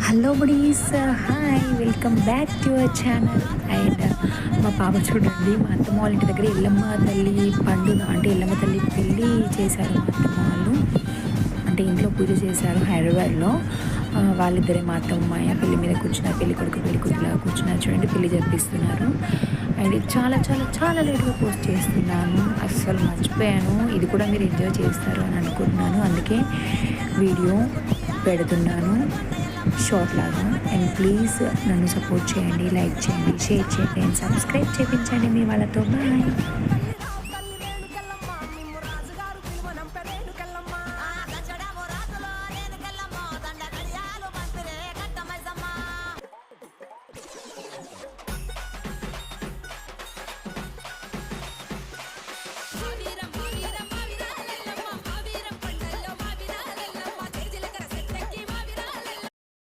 Hello buddies, hi, welcome back to our channel. And మా పాప చూడండి, మా అత్తమ్మ వాళ్ళ ఇంటి దగ్గర ఎల్లమ్మ తల్లి పండుగ అంటే ఎల్లమ్మ తల్లి పెళ్ళి చేశారు. మా అత్తమ్మ వాళ్ళు అంటే ఇంట్లో పూజ చేశారు హైదరాబాద్లో. వాళ్ళిద్దరే మా అత్తమ్మ పెళ్లి మీద కూర్చున్నారు, పెళ్లి కొడుకు పెళ్లి కూతురులాగా కూర్చున్నారు. చూడండి, పెళ్లి జరిపిస్తున్నారు. అండ్ ఇది చాలా చాలా చాలా లేట్గా పోస్ట్ చేస్తున్నాను, అస్సలు మర్చిపోయాను. ఇది కూడా మీరు ఎంజాయ్ చేస్తారు అని అనుకుంటున్నాను, అందుకే వీడియో పెడుతున్నాను షార్ట్ లాగా. అండ్ ప్లీజ్ నన్ను సపోర్ట్ చేయండి, లైక్ చేయండి, షేర్ చేయండి అండ్ సబ్స్క్రైబ్ చేయించండి మీ వాళ్ళతో. బాయ్.